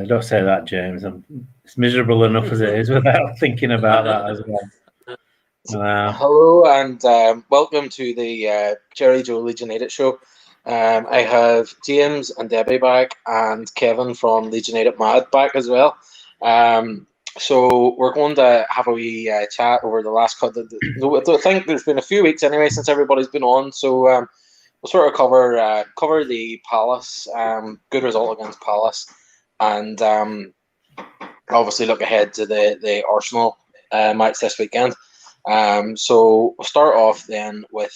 Don't say that, James. It's miserable enough as it is without thinking about that as well. Hello and welcome to the Gerry Joe Leeds United show. I have James and Debbie back and Kevin from Leeds United Mad back as well. So we're going to have a wee chat over the last couple. I think there's been a few weeks anyway since everybody's been on. So we'll sort of cover the Palace good result against Palace, and obviously look ahead to the Arsenal match this weekend. So we'll start off then with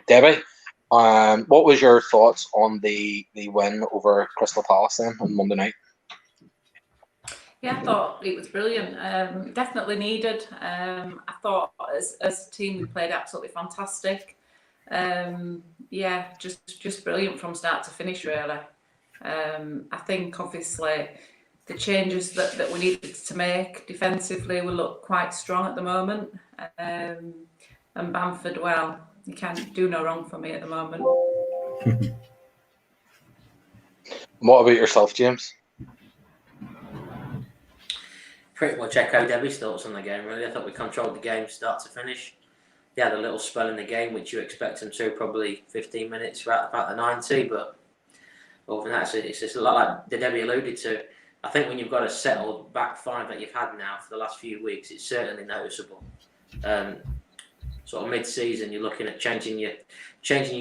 Debbie. What was your thoughts on the win over Crystal Palace then on Monday night? Yeah, I thought it was brilliant. Definitely needed. I thought as a team we played absolutely fantastic. Yeah, just brilliant from start to finish, really. I think obviously the changes that we needed to make defensively will look quite strong at the moment. And Bamford, well, you can't do no wrong for me at the moment. What about yourself, James? Pretty much echo Debbie's thoughts on the game, really. I thought we controlled the game start to finish. They had a little spell in the game, which you expect them to, probably 15 minutes right about the 90, but other than that, it's just like Debbie alluded to. I think when you've got a settled back five that you've had now for the last few weeks, it's certainly noticeable. Sort of mid-season, you're looking at changing your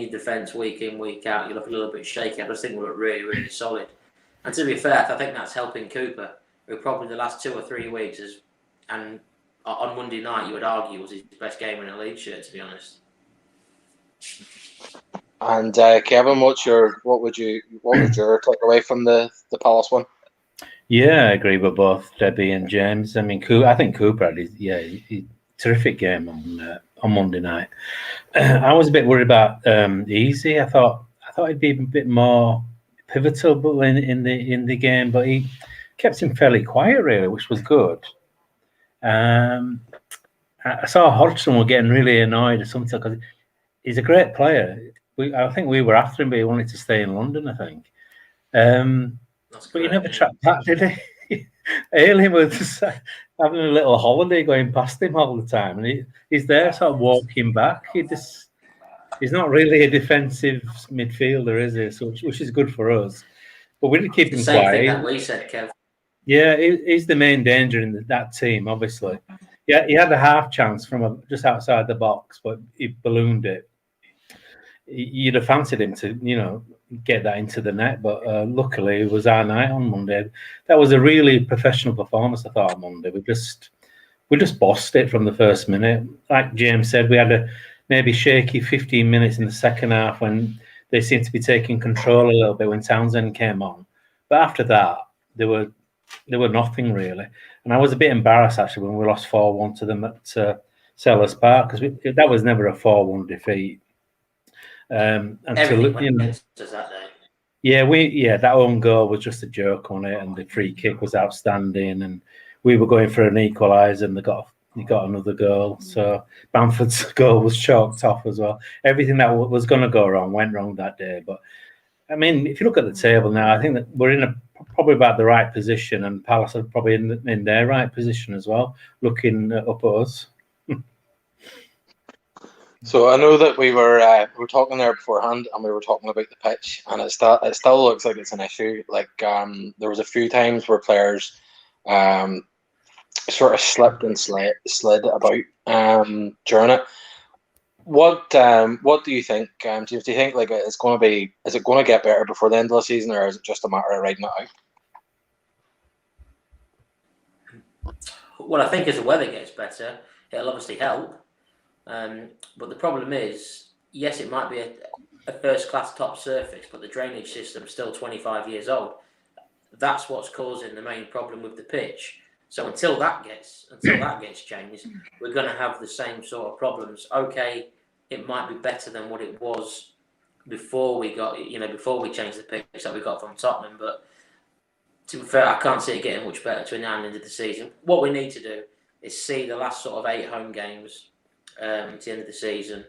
defence week in, week out. You look a little bit shaky. I just think we look really, really solid. And to be fair, I think that's helping Cooper, who probably the last 2 or 3 weeks and on Monday night you would argue was his best game in a league shirt, to be honest. And Kevin, what was your takeaway from the Palace one? Yeah, I agree with both Debbie and James. I mean, I think Cooper had his terrific game on Monday night. I was a bit worried about Easy. I thought he'd be a bit more pivotal in the game, but he kept him fairly quiet, really, which was good. I saw Hodgson were getting really annoyed or something because he's a great player. I think we were after him, but he wanted to stay in London, I think. But he never tracked back, did he? Ailing was having a little holiday going past him all the time, and he's there sort of walking back. He's not really a defensive midfielder, is he? So, which is good for us. But we did keep him same quiet. Thing that we said, Kev. Yeah, he's the main danger in that team, obviously. Yeah, he had a half chance from just outside the box, but he ballooned it. You'd have fancied him to, get that into the net, but luckily it was our night on Monday. That was a really professional performance, I thought, on Monday. We just bossed it from the first minute. Like James said, we had a maybe shaky 15 minutes in the second half when they seemed to be taking control a little bit when Townsend came on. But after that, they were nothing really. And I was a bit embarrassed actually when we lost 4-1 to them at Selhurst Park, because that was never a 4-1 defeat. Everything went against us that day. Yeah, that own goal was just a joke on it, and the free kick was outstanding, and we were going for an equaliser, and they got another goal. So Bamford's goal was chalked off as well. Everything that was going to go wrong went wrong that day. But I mean, if you look at the table now, I think that we're in probably about the right position, and Palace are probably in their right position as well, looking up at us. So I know that we were talking there beforehand, and we were talking about the pitch, and it still looks like it's an issue. Like there was a few times where players sort of slipped and slid about during it. What do you think, James? Do you think like is it going to get better before the end of the season, or is it just a matter of riding it out? Well, I think as the weather gets better, it'll obviously help. But the problem is, yes, it might be a first-class top surface, but the drainage system's still 25 years old. That's what's causing the main problem with the pitch. So until that gets changed, we're going to have the same sort of problems. Okay, it might be better than what it was before we changed the pitch that we got from Tottenham. But to be fair, I can't see it getting much better between now and the end of the season. What we need to do is see the last sort of 8 home games to the end of the season,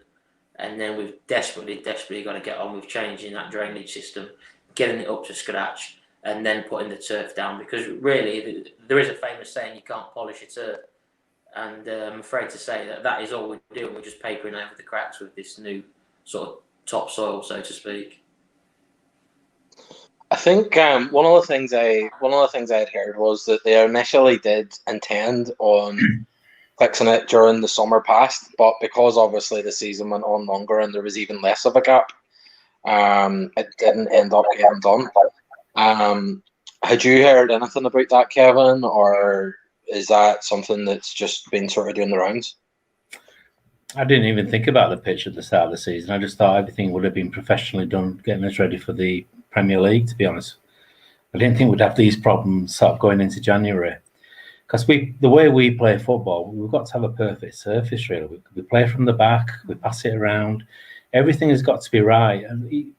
and then we've desperately got to get on with changing that drainage system, getting it up to scratch, and then putting the turf down. Because really, there is a famous saying, you can't polish a turf. And I'm afraid to say that is all we're doing. We're just papering over the cracks with this new sort of topsoil, so to speak. I think one of the things I had heard was that they initially did intend on fixing it during the summer past, but because obviously the season went on longer and there was even less of a gap, it didn't end up getting done. Had you heard anything about that, Kevin, or is that something that's just been sort of doing the rounds? I didn't even think about the pitch at the start of the season. I just thought everything would have been professionally done, getting us ready for the Premier League, to be honest. I didn't think we'd have these problems sort of going into January. Because the way we play football, we've got to have a perfect surface, really. We play from the back, we pass it around. Everything has got to be right. And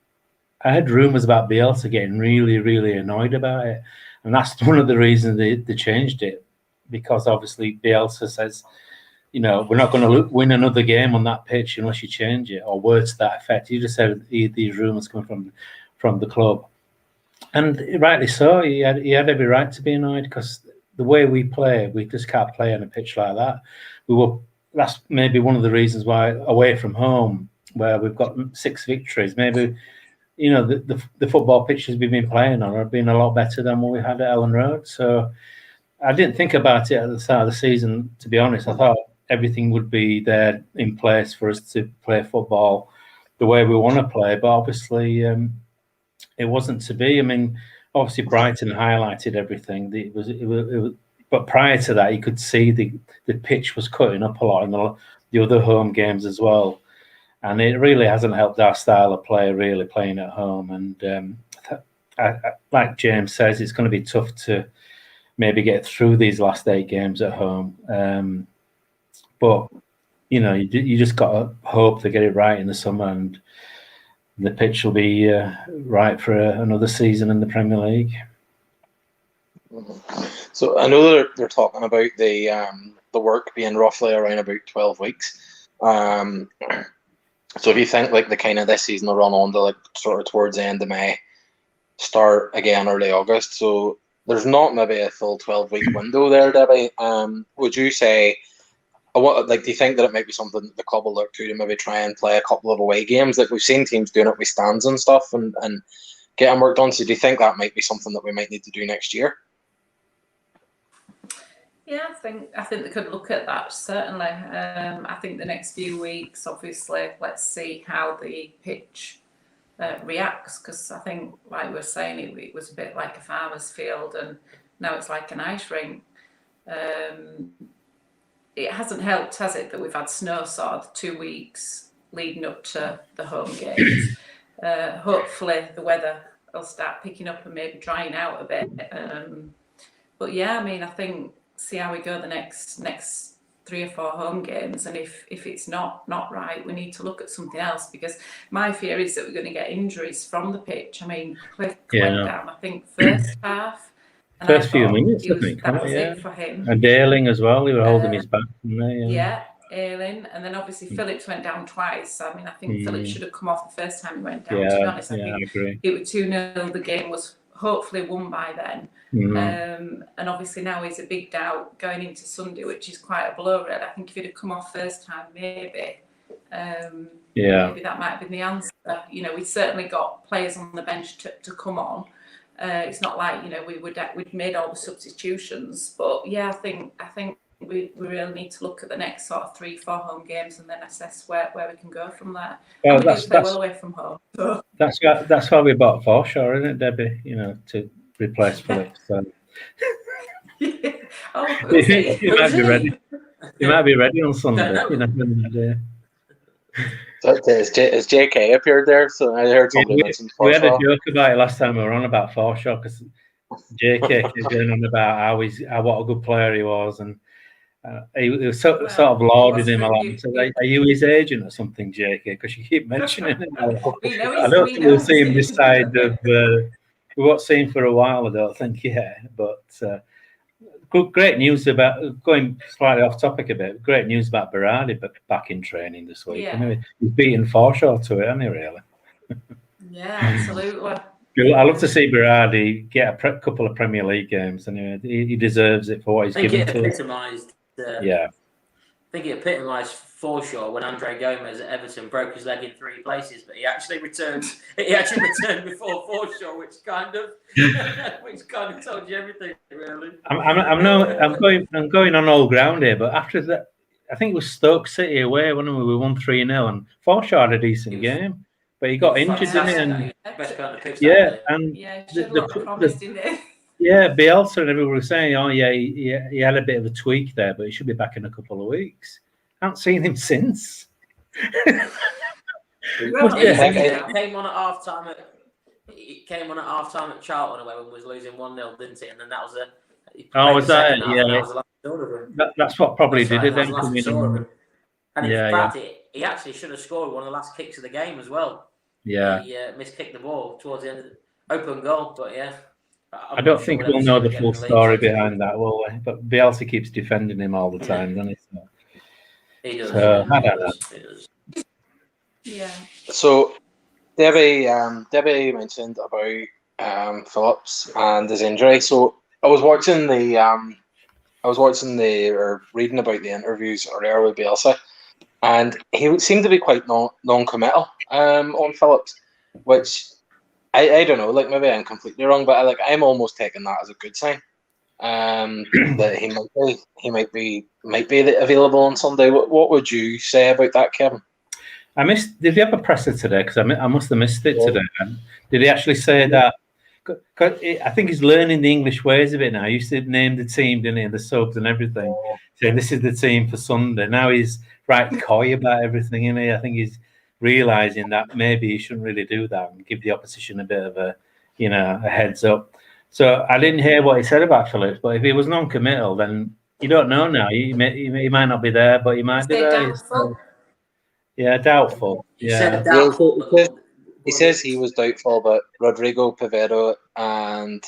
I had rumours about Bielsa getting really, really annoyed about it. And that's one of the reasons they changed it. Because obviously Bielsa says, we're not going to win another game on that pitch unless you change it, or words to that effect. You just said these rumours coming from the club. And rightly so, he had every right to be annoyed, because the way we play, we just can't play on a pitch like that. That's maybe one of the reasons why away from home, where we've got 6 victories, maybe the football pitches we've been playing on have been a lot better than what we had at Ellen Road. So I didn't think about it at the start of the season, to be honest. I thought everything would be there in place for us to play football the way we want to play, but obviously it wasn't to be. I mean, obviously Brighton highlighted everything. It was, but prior to that, you could see the pitch was cutting up a lot in the other home games as well, and it really hasn't helped our style of play, really playing at home. And like James says, it's going to be tough to maybe get through these last 8 games at home. But you just got to hope they get it right in the summer, and the pitch will be right for another season in the Premier League. So I know they're talking about the work being roughly around about 12 weeks. So if you think like the kind of this season will run on to like sort of towards the end of May, start again early August. So there's not maybe a full 12-week window there, Debbie. Would you say, do you think that it might be something that the club will look to maybe try and play a couple of away games? Like we've seen teams doing it with stands and stuff and get them work done. So do you think that might be something that we might need to do next year? Yeah, I think they could look at that, certainly. I think the next few weeks, obviously, let's see how the pitch reacts, because I think, like we were saying, it was a bit like a farmer's field, and now it's like an ice rink. It hasn't helped, has it, that we've had snow sort of 2 weeks leading up to the home games. Hopefully the weather will start picking up and maybe drying out a bit. But yeah, I mean, I think see how we go the next 3 or 4 home games, and if it's not right, we need to look at something else, because my fear is that we're going to get injuries from the pitch. I mean, Cliff went down, I think, first half. And first few minutes, I think. That was it for him. And Ayling as well, they were holding his back. Yeah, Ayling. And then obviously Phillips went down twice. I mean, I think Phillips should have come off the first time he went down, to be honest. I think agree. It was 2-0. The game was hopefully won by then. And obviously now he's a big doubt going into Sunday, which is quite a blow, really. I think if he'd have come off first time, maybe that might have been the answer. We certainly got players on the bench to come on. It's not like we'd made all the substitutions, but yeah, I think we really need to look at the next sort of 3-4 home games and then assess where we can go from there. Well, and we do play well away from home. So. That's why we bought Forshaw, isn't it, Debbie? To replace Phillips. So. You might be ready. You might be ready on Sunday. Has JK appeared there? So I heard somebody mention Forshaw. We had a joke about it last time we were on about Forshaw, because JK kept going on about what a good player he was, and he was sort of lauded him a lot. And said, "Are you his agent or something, JK? Because you keep mentioning him." I don't think we'll see him this side of. We won't see him for a while, I don't think. Yeah, but great news about, going slightly off topic a bit. Great news about Berardi back in training this week. Yeah. Anyway, he's beaten Forshaw to it, hasn't he? Really? Yeah, absolutely. I love to see Berardi get a couple of Premier League games. Anyway, he deserves it for what he's given to us. I think it epitomised Forshaw when Andre Gomez at Everton broke his leg in 3 places, but he actually returned. He actually returned before Forshaw, which kind of told you everything, really. I'm going on old ground here, but after that, I think it was Stoke City away when we won 3-0, and Forshaw had a decent game, but he got injured, didn't he? And Bielsa and everyone was saying, "Oh yeah, he had a bit of a tweak there, but he should be back in a couple of weeks." I haven't seen him since. He came on at half time at Charlton away when we was losing 1-0, didn't he? And then that was was that? Yeah, that's what probably did it. Then and in fact, he actually should have scored one of the last kicks of the game as well. Yeah, he miskicked the ball towards the end of the open goal, but yeah. I don't think we'll know the full story behind that, will we? But Bielsa keeps defending him all the time, doesn't he? He does. So, I don't know. Yeah. So, Debbie mentioned about Phillips and his injury. So I was reading about the interviews earlier with Bielsa, and he seemed to be quite non-committal on Phillips, which I don't know. Like, maybe I'm completely wrong, but I'm almost taking that as a good sign. That he might be available on Sunday. What would you say about that, Kevin? Did he have a presser today? Because I must have missed it today. Did he actually say that? Cause I think he's learning the English ways a bit now. He used to name the team, didn't he, and the subs and everything. Saying this is the team for Sunday. Now he's right coy about everything, isn't he? I think he's realising that maybe he shouldn't really do that and give the opposition a bit of a heads up. So I didn't hear what he said about Phillips, but if he was non-committal, then you don't know now. He might not be there, but he might be there. Doubtful. Yeah, doubtful. He says he was doubtful, but Rodrigo, Pivero, and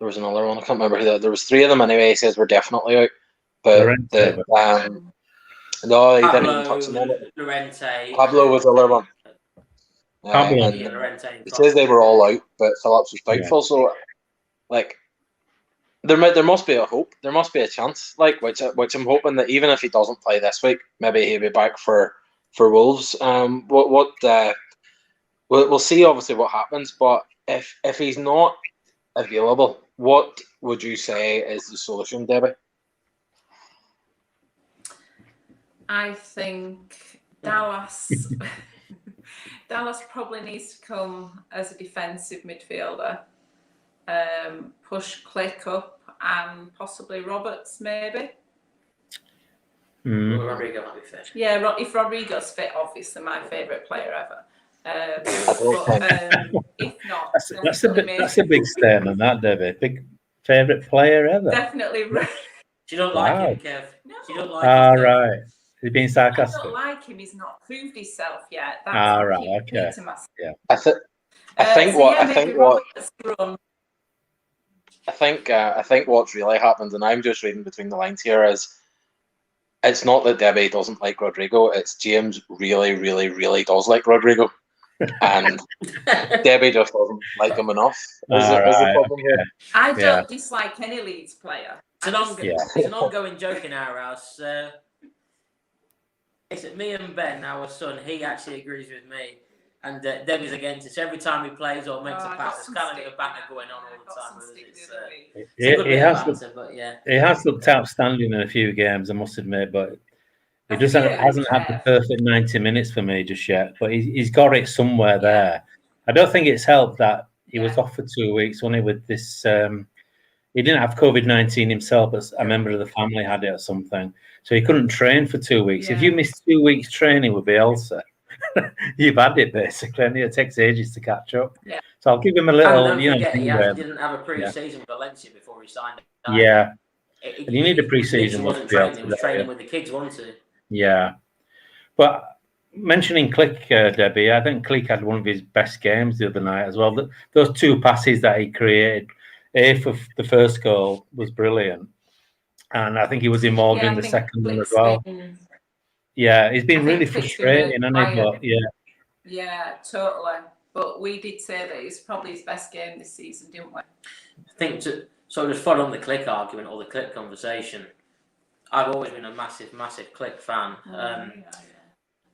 there was another one. I can't remember who that. There was 3 of them anyway. He says we're definitely out, but no, he didn't even touch them. Pablo was the other one. He says they were all out, but Phillips was doubtful. Yeah. So, there must be a hope. There must be a chance. Which I'm hoping that even if he doesn't play this week, maybe he'll be back for Wolves. We'll see obviously what happens. But if he's not available, what would you say is the solution, Debbie? I think Dallas probably needs to come as a defensive midfielder, push Click up, and possibly Roberts maybe. Rodrigo might be fit. Yeah, if Rodrigo's fit, obviously my favourite player ever. If not, that's a big statement, that, Debbie. Big favourite player ever. Definitely. She don't like him, Kev. No. She don't like him. Right. He's being sarcastic. I don't like him. He's not proved himself yet. That's right. Okay. Yeah. I think what's really happened, and I'm just reading between the lines here, is it's not that Debbie doesn't like Rodrigo. It's James really, really, really does like Rodrigo, and Debbie just doesn't like him enough. Is the problem here? I don't dislike any Leeds player. It's an ongoing joke in our house. It's me and Ben, our son. He actually agrees with me, and Debbie's against it. Every time he plays or makes a pass, there's kind of a banter going on all the time. He has looked outstanding in a few games, I must admit, but he hasn't had the perfect 90 minutes for me just yet. But he's got it somewhere there. I don't think it's helped that he was off for 2 weeks, wasn't he, with this. He didn't have COVID-19 himself, but a member of the family had it or something. So he couldn't train for 2 weeks. Yeah. If you miss 2 weeks training with Bielsa, you've had it basically, and it takes ages to catch up. Yeah. So I'll give him a little. He didn't have a pre-season with Valencia before he signed. Yeah. And you need a pre-season. He wasn't training. He was training with the kids, wasn't he? Yeah. But mentioning Click, Debbie, I think Click had one of his best games the other night as well. Those 2 passes that he created. For the first goal was brilliant, and I think he was involved in the second one as well. Yeah, he's been really frustrating, hasn't he? But yeah, totally. but we did say that it's probably his best game this season, didn't we? I think to sort of follow on the Click argument or the Click conversation, I've always been a massive Click fan.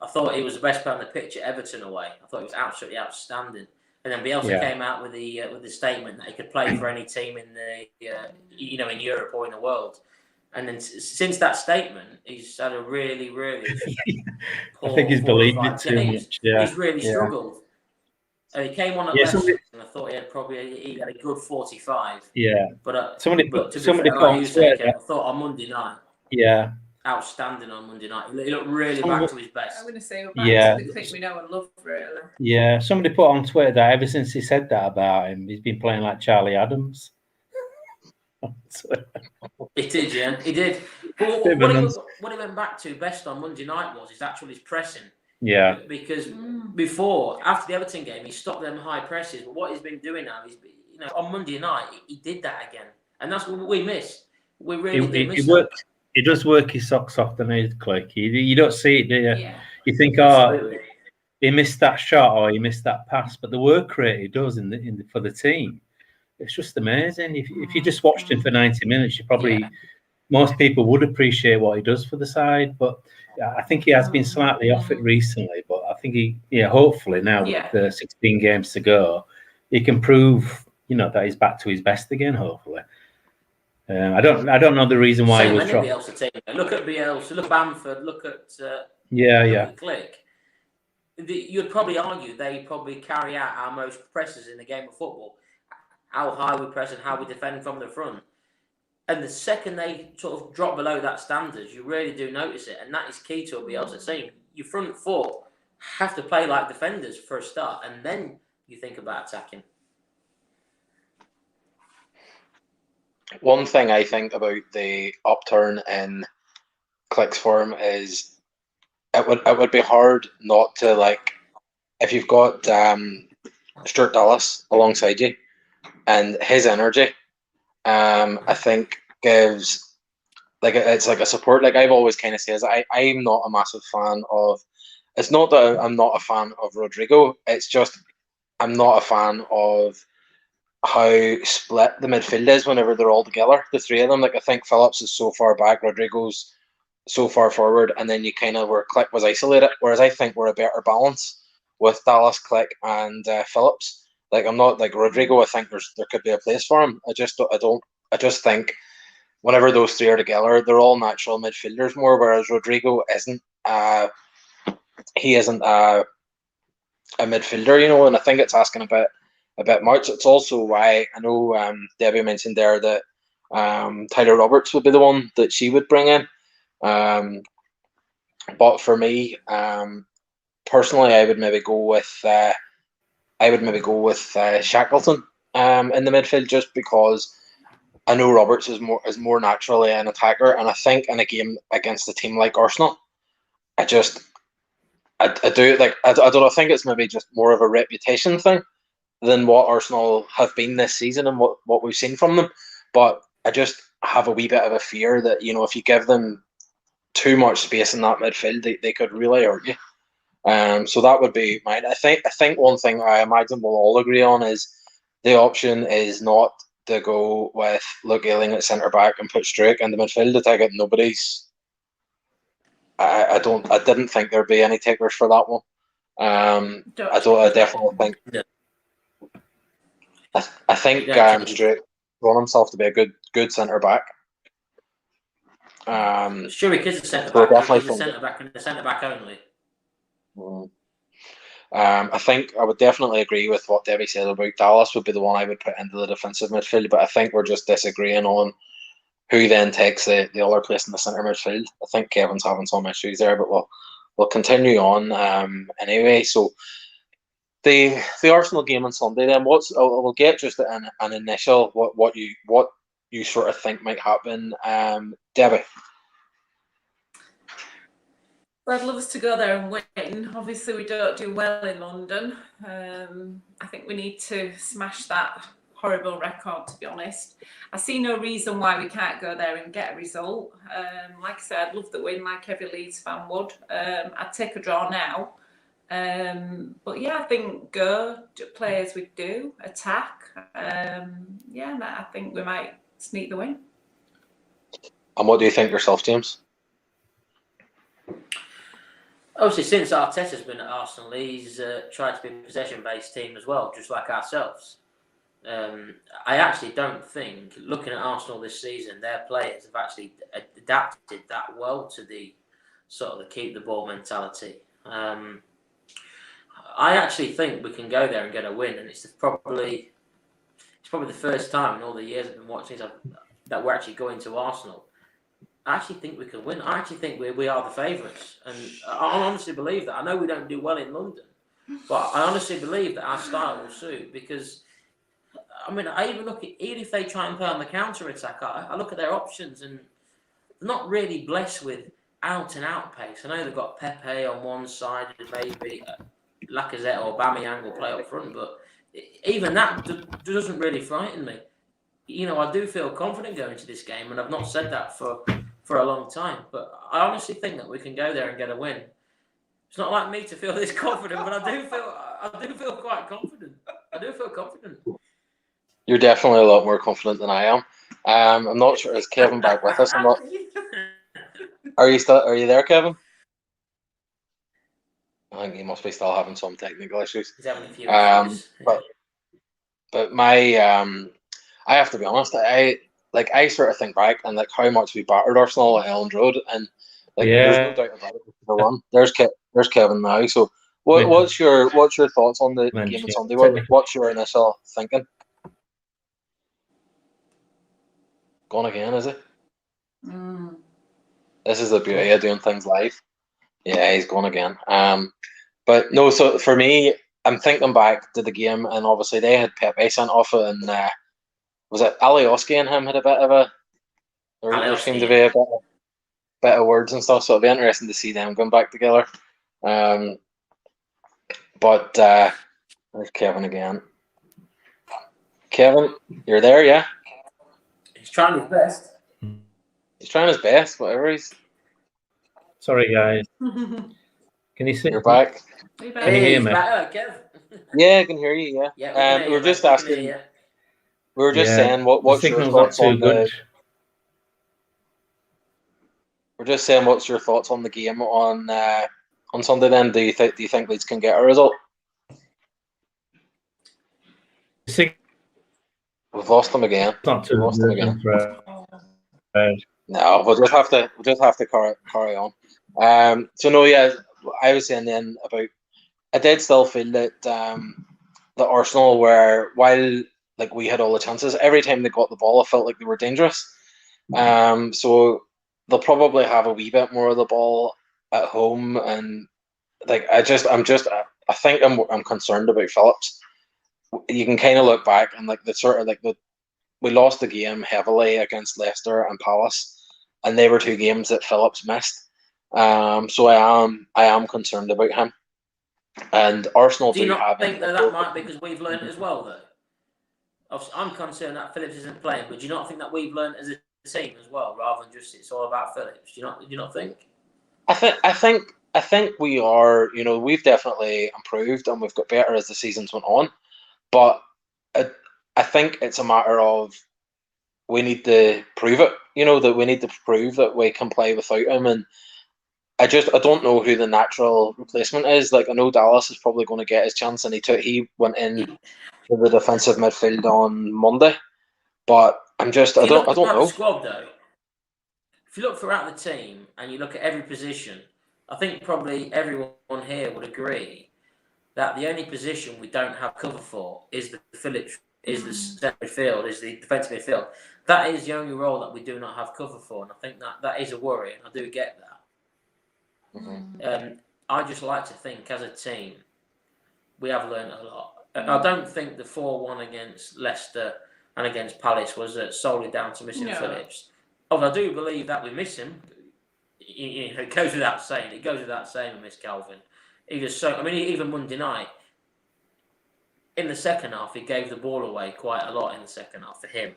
I thought he was the best player on the pitch at Everton away. I thought he was absolutely outstanding. And then Bielsa came out with the statement that he could play for any team in in Europe or in the world. And then since that statement, he's had a really poor, I think he's believed it too much. Yeah, he's really struggled. And he came on at Leicester, and I thought he had a good 45. Yeah, but somebody put on Twitter. I thought on Monday night. Yeah. Outstanding on Monday night. He looked really back to his best. I'm going to say we're back to the Click we know and love, really. Yeah, somebody put on Twitter that ever since he said that about him, he's been playing like Charlie Adams. He did, yeah, he did. But what he went back to best on Monday night was actually his pressing. Yeah. Because before, after the Everton game, he stopped them high presses. But what he's been doing now, on Monday night, he did that again, and that's what we miss. We really miss that. He does work his socks off, doesn't he, Click? You don't see it, do you? Yeah. You think, he missed that shot or he missed that pass, but the work rate he does for the team, it's just amazing. If you just watched him for 90 minutes, most people would appreciate what he does for the side. But I think he has been slightly off it recently. But I think hopefully now with the 16 games to go, he can prove, that he's back to his best again. Hopefully. I don't know the reason why he was dropped. Look at Bielsa, look at Bamford, look at Click. You'd probably argue they probably carry out our most presses in the game of football. How high we press and how we defend from the front. And the second they sort of drop below that standard, you really do notice it. And that is key to a Bielsa team. Your front four have to play like defenders for a start, and then you think about attacking. One thing I think about the upturn in Click's form is it would be hard not to, if you've got Stuart Dallas alongside you, and his energy, I think gives it's like a support. Like I've always kind of says, I'm not a massive fan of. It's not that I'm not a fan of Rodrigo. It's just I'm not a fan of how split the midfield is whenever they're all together, the three of them. I think Phillips is so far back, Rodrigo's so far forward, and then you kind of where Click was isolated. Whereas I think we're a better balance with Dallas, Click, and Phillips. I'm not Rodrigo. I think there could be a place for him. I just think whenever those three are together, they're all natural midfielders more. Whereas Rodrigo isn't. He isn't a midfielder, and I think it's asking a bit much. It's also why I know Debbie mentioned there that Tyler Roberts would be the one that she would bring in. But for me, personally, I would maybe go with Shackleton in the midfield, just because I know Roberts is more naturally an attacker, and I think in a game against a team like Arsenal, I do I don't know. I think it's maybe just more of a reputation thing than what Arsenal have been this season and what we've seen from them. But I just have a wee bit of a fear that if you give them too much space in that midfield, they could really hurt you. So that would be mine. I think one thing I imagine we'll all agree on is the option is not to go with Luke Ayling at centre back and put Struijk in the midfield. I take it nobody's. I didn't think there'd be any takers for that one. I definitely think. Yeah. I think Struijk shown himself to be a good centre back. Struijk is a centre back. He's a centre back and a centre back only. I think I would definitely agree with what Debbie said about Dallas would be the one I would put into the defensive midfield, but I think we're just disagreeing on who then takes the other place in the centre midfield. I think Kevin's having some issues there, but we'll continue on anyway. So the Arsenal game on Sunday, then we'll get just an initial what you sort of think might happen, Debbie. I'd love us to go there and win. Obviously, we don't do well in London. I think we need to smash that horrible record, to be honest. I see no reason why we can't go there and get a result. Like I said, I'd love the win like every Leeds fan would. I'd take a draw now. But yeah, I think play as we do, attack. Yeah, I think we might sneak the win. And what do you think yourself, James? Obviously, since Arteta's been at Arsenal, he's tried to be a possession-based team as well, just like ourselves. I actually don't think, looking at Arsenal this season, their players have actually adapted that well to the sort of the keep the ball mentality. I actually think we can go there and get a win, and it's probably the first time in all the years I've been watching that we're actually going to Arsenal. I actually think we can win. I actually think we are the favourites, and I honestly believe that. I know we don't do well in London, but I honestly believe that our style will suit because. I mean, I even look at even if they try and play on the counter attack, I look at their options and they're not really blessed with out and out pace. I know they've got Pepe on one side and maybe Lacazette or Aubameyang will play up front, but even that doesn't really frighten me. You know, I do feel confident going to this game, and I've not said that for a long time. But I honestly think that we can go there and get a win. It's not like me to feel this confident, but I do feel quite confident. I do feel confident. You're definitely a lot more confident than I am. I'm not sure. Is Kevin back with us? I'm not. Are you there, Kevin? I think he must be still having some technical issues. He's having a few issues. But my I have to be honest. I sort of think back and like how much we battered Arsenal at Elland Road, and there's no doubt about it. The one there's Kevin now. So what's your thoughts on the game on Sunday? What's your initial thinking? Gone again, is it? This is the beauty of doing things live. Yeah, he's gone again. But no. So for me, I'm thinking back to the game, and obviously they had Pepe sent off, and was it Alioski and him had a bit of a? There seemed to be a bit of words and stuff. So it'll be interesting to see them going back together. But there's Kevin again. Kevin, you're there, yeah? He's trying his best. He's trying his best, whatever he's. Sorry, guys. Can you see? You're back. Can you hear me? Yeah, I can hear you. Yeah. We were just asking. We were just saying what's your thoughts on the. We're just saying what's your thoughts on the game on Sunday. Then do you think Leeds can get a result? We've lost them again. We've lost them again. No, we'll just have to carry on. So no, yeah, I was saying then about. I did still feel that the Arsenal were, while like we had all the chances, every time they got the ball, I felt like they were dangerous. So they'll probably have a wee bit more of the ball at home, and like I think I'm concerned about Phillips. You can kind of look back and like we lost the game heavily against Leicester and Palace, and they were two games that Phillips missed. So I am concerned about him. And Arsenal do you not think that might be because we've learned as well, though? I'm concerned that Phillips isn't playing, but do you not think that we've learned as a team as well, rather than just it's all about Phillips? Do you not think? I think we are. You know, we've definitely improved and we've got better as the seasons went on. But I think it's a matter of we need to prove it. You know, that we need to prove that we can play without him. And I don't know who the natural replacement is. Like I know Dallas is probably going to get his chance, and he went in to the defensive midfield on Monday. But I don't know. The squad though, if you look throughout the team and you look at every position, I think probably everyone here would agree that the only position we don't have cover for is the Phillips, is the centre midfield, is the defensive midfield. That is the only role that we do not have cover for, and I think that is a worry, and I do get that. Mm-hmm. I just like to think as a team we have learned a lot. I don't think the 4-1 against Leicester and against Palace was solely down to missing Phillips. Although I do believe that we miss him. It goes without saying. We miss Calvin. Even Monday night, in the second half, he gave the ball away quite a lot in the second half for him.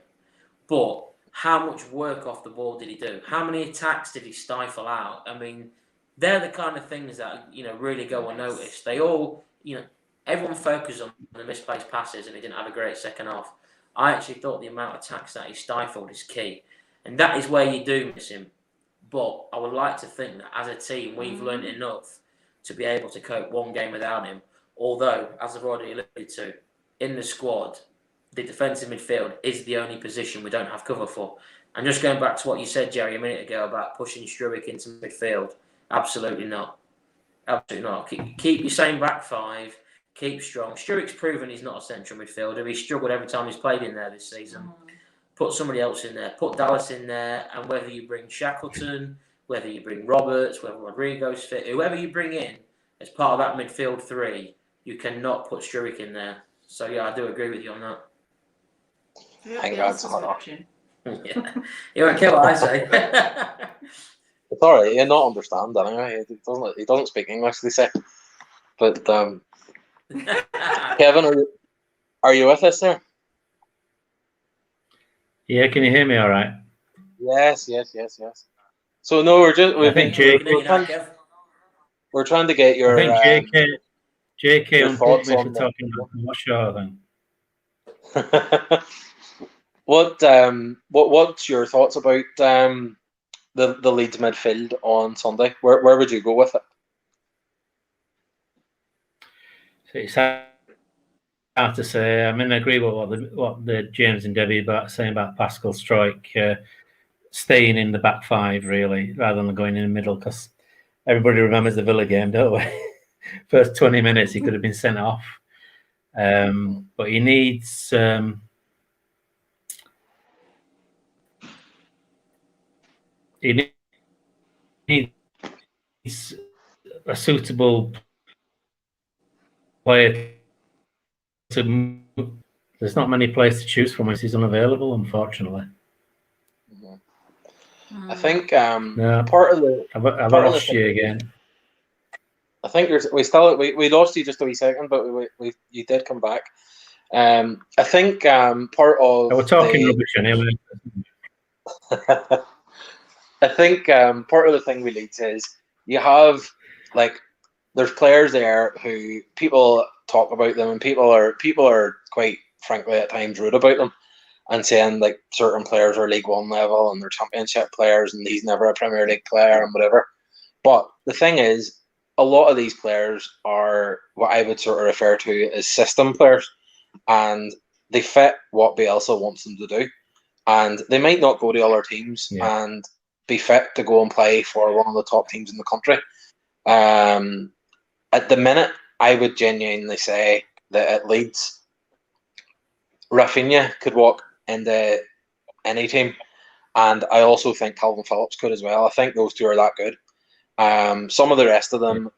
But how much work off the ball did he do? How many attacks did he stifle out? I mean, they're the kind of things that really go unnoticed. They all, everyone focuses on the misplaced passes, and he didn't have a great second half. I actually thought the amount of attacks that he stifled is key, and that is where you do miss him. But I would like to think that as a team, we've learned enough to be able to cope one game without him. Although, as I've already alluded to, in the squad, the defensive midfield is the only position we don't have cover for. And just going back to what you said, Gerry, a minute ago about pushing Struijk into midfield, absolutely not. Absolutely not. Keep your same back five. Keep strong. Struijk's proven he's not a central midfielder. He's struggled every time he's played in there this season. Put somebody else in there. Put Dallas in there. And whether you bring Shackleton, whether you bring Roberts, whether Rodrigo's fit, whoever you bring in as part of that midfield three, you cannot put Struijk in there. So, yeah, I do agree with you on that. Thank God it's not watching. Yeah. You won't care what I say. It's alright, you not understand anyway. He doesn't speak English, they say. But Kevin, are you with us there? Yeah, can you hear me all right? Yes. So no, we're trying to get your. I think JK unplugged me for on talking about Warsaw then. What's your thoughts about the Leeds midfield on Sunday? Where would you go with it? So it's hard to say. I mean, I agree with what the James and Debbie about saying about Pascal Struijk staying in the back five really, rather than going in the middle, because everybody remembers the Villa game, don't we? First 20 minutes he could have been sent off, but he needs. He needs a suitable player to move. There's not many players to choose from as he's unavailable, unfortunately. I think no. part of the I've lost you again. I think we lost you just a wee second, but you did come back. I think part of we're talking rubbish anyway. I think part of the thing with Leeds is you have there's players there who people talk about them, and people are quite frankly at times rude about them and saying certain players are League One level and they're Championship players and he's never a Premier League player and whatever. But the thing is, a lot of these players are what I would sort of refer to as system players, and they fit what Bielsa wants them to do, and they might not go to other teams and be fit to go and play for one of the top teams in the country. At the minute, I would genuinely say that at Leeds, Rafinha could walk into any team, and I also think Calvin Phillips could as well. I think those two are that good. Some of the rest of them,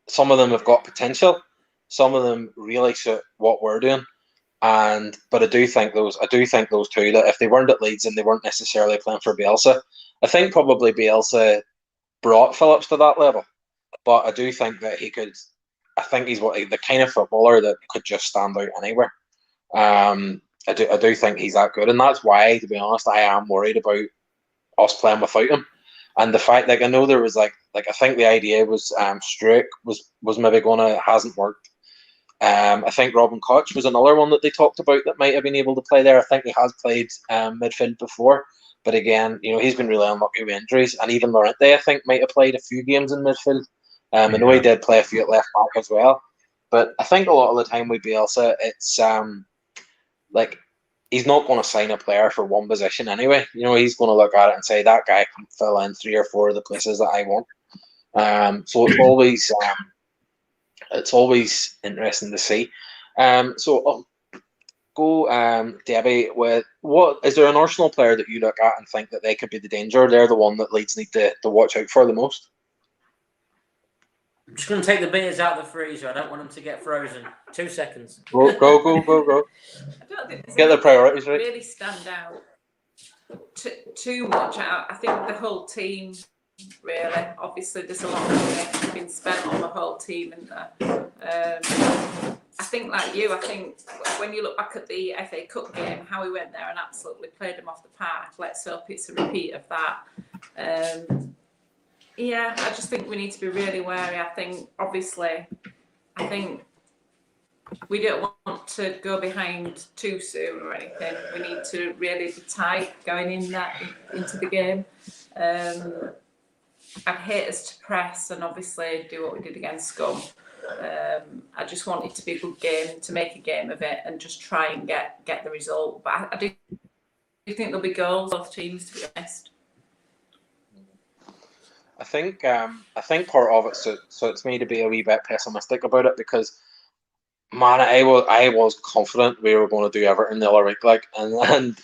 some of them have got potential. Some of them really suit what we're doing. But I do think those two, that if they weren't at Leeds and they weren't necessarily playing for Bielsa, I think probably Bielsa brought Phillips to that level. But I do think that he could. I think he's the kind of footballer that could just stand out anywhere. I do think he's that good, and that's why, to be honest, I am worried about us playing without him. And the fact, I know there was I think the idea was Struijk was maybe hasn't worked. I think Robin Koch was another one that they talked about that might have been able to play there. I think he has played midfield before, but again, he's been really unlucky with injuries. And even Llorente, I think, might have played a few games in midfield. I know he did play a few at left back as well. But I think a lot of the time with Bielsa, it's he's not going to sign a player for one position anyway. He's going to look at it and say that guy can fill in 3 or 4 of the places that I want. So it's always interesting to see. So I'll go, Debbie, with what is there an Arsenal player that you look at and think that they could be the danger? They're the one that Leeds need to watch out for the most. I'm just going to take the beers out of the freezer. I don't want them to get frozen. 2 seconds. Go. I don't think get the priorities right. Really stand out too much. I think the whole team, really. Obviously, there's a lot of money been spent on the whole team, and I think, like you, I think when you look back at the FA Cup game, how we went there and absolutely played them off the park. Let's hope it's a repeat of that. Yeah, I just think we need to be really wary. I think we don't want to go behind too soon or anything. We need to really be tight going into the game. I'd hate us to press and obviously do what we did against Scum. I just want it to be a good game, to make a game of it and just try and get the result. But I do think there'll be goals, both teams, to be honest. I think part of it suits me to be a wee bit pessimistic about it because, man, I was confident we were going to do Everton the other week, like, and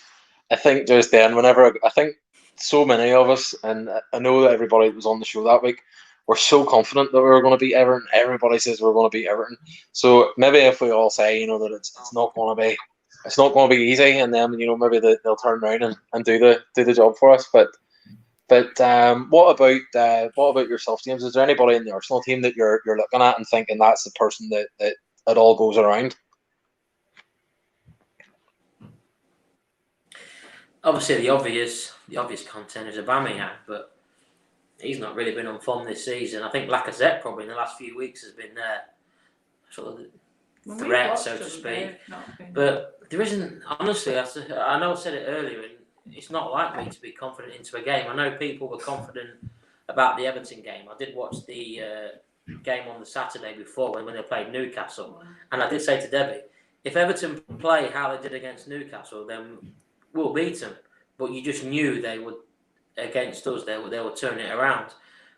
I think just then, I think so many of us, and I know that everybody that was on the show that week, were so confident that we were going to beat Everton. Everybody says we're going to beat Everton. So maybe if we all say, that it's not going to be easy, and then maybe they'll turn around and do the job for us. But what about yourself, James? Is there anybody in the Arsenal team that you're looking at and thinking that's the person that it all goes around? Obviously, the obvious content is Aubameyang, but he's not really been on form this season. I think Lacazette probably in the last few weeks has been sort of the threat, so to speak. But there isn't, honestly, I know I said it earlier, and it's not like me to be confident into a game. I know people were confident about the Everton game. I did watch the game on the Saturday before when they played Newcastle, and I did say to Debbie, if Everton play how they did against Newcastle, then we'll beat them. But you just knew they would, against us, they would turn it around.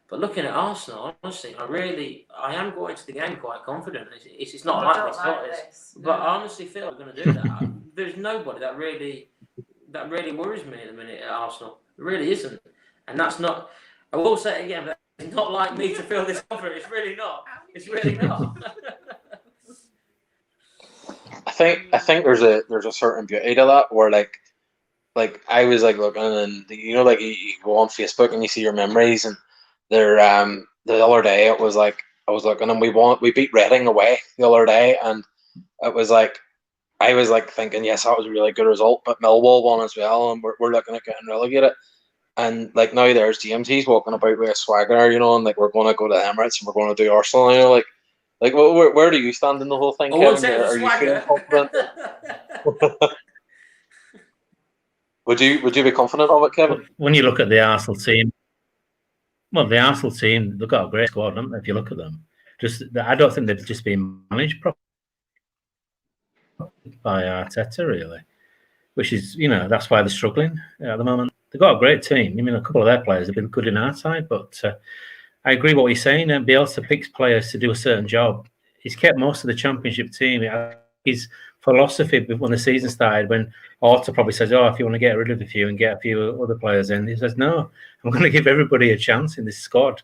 But looking at Arsenal, honestly, I am going to the game quite confident. It's not like we thought this, but I honestly feel we're going to do that. There's nobody that really worries me at the minute at Arsenal. It really isn't, and that's not. I will say it again, but it's not like me to feel this confident. It's really not. It's really not. I think there's a certain beauty to that where like I was like looking and like you go on Facebook and you see your memories and there the other day it was like I was looking and we beat Reading away the other day and it was like I was like thinking yes that was a really good result but Millwall won as well and we're looking at getting relegated and like now there's James, he's walking about with a swagger and like we're going to go to the Emirates and we're going to do Arsenal like where do you stand in the whole thing, Kevin? Are you feeling confident? Would you be confident of it, Kevin? When you look at the Arsenal team, they've got a great squad, haven't they? If you look at them, I don't think they've just been managed properly by Arteta, really. Which is, that's why they're struggling at the moment. They've got a great team. I mean, a couple of their players have been good in our side, but I agree what he's saying. And Bielsa picks players to do a certain job. He's kept most of the Championship team. His philosophy when the season started, when Orta probably says, if you want to get rid of a few and get a few other players in, he says, no, I'm going to give everybody a chance in this squad.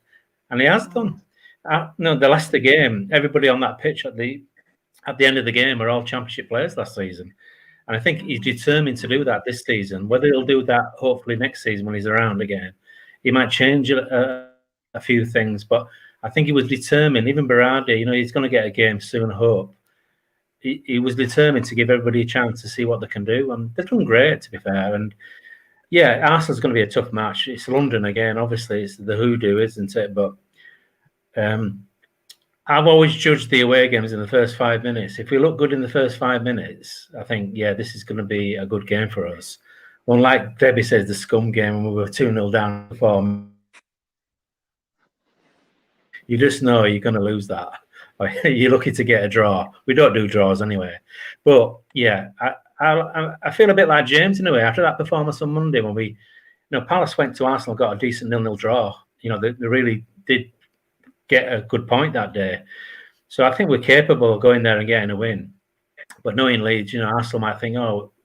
And he has done. The Leicester game, everybody on that pitch at the end of the game are all Championship players last season. And I think he's determined to do that this season. Whether he'll do that hopefully next season when he's around again, he might change a few things. But I think he was determined. Even Berardi, he's going to get a game soon, I hope. He was determined to give everybody a chance to see what they can do. And they've done great, to be fair. And yeah, Arsenal's going to be a tough match. It's London again, obviously. It's the hoodoo, isn't it? But I've always judged the away games in the first 5 minutes. If we look good in the first 5 minutes, I think, this is going to be a good game for us. Unlike Debbie says, the Scum game, when we were 2-0 down before, you just know you're going to lose that. You're lucky to get a draw. We don't do draws anyway. But, yeah, I feel a bit like James in a way. After that performance on Monday when we, Palace went to Arsenal, got a decent 0-0 draw. They really did get a good point that day. So I think we're capable of going there and getting a win. But knowing Leeds, Arsenal might think,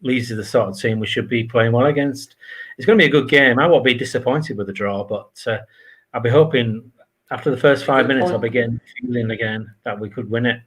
Leeds is the sort of team we should be playing well against. It's going to be a good game. I won't be disappointed with the draw, but I'll be hoping after the first 5 minutes, I'll be getting the feeling again that we could win it.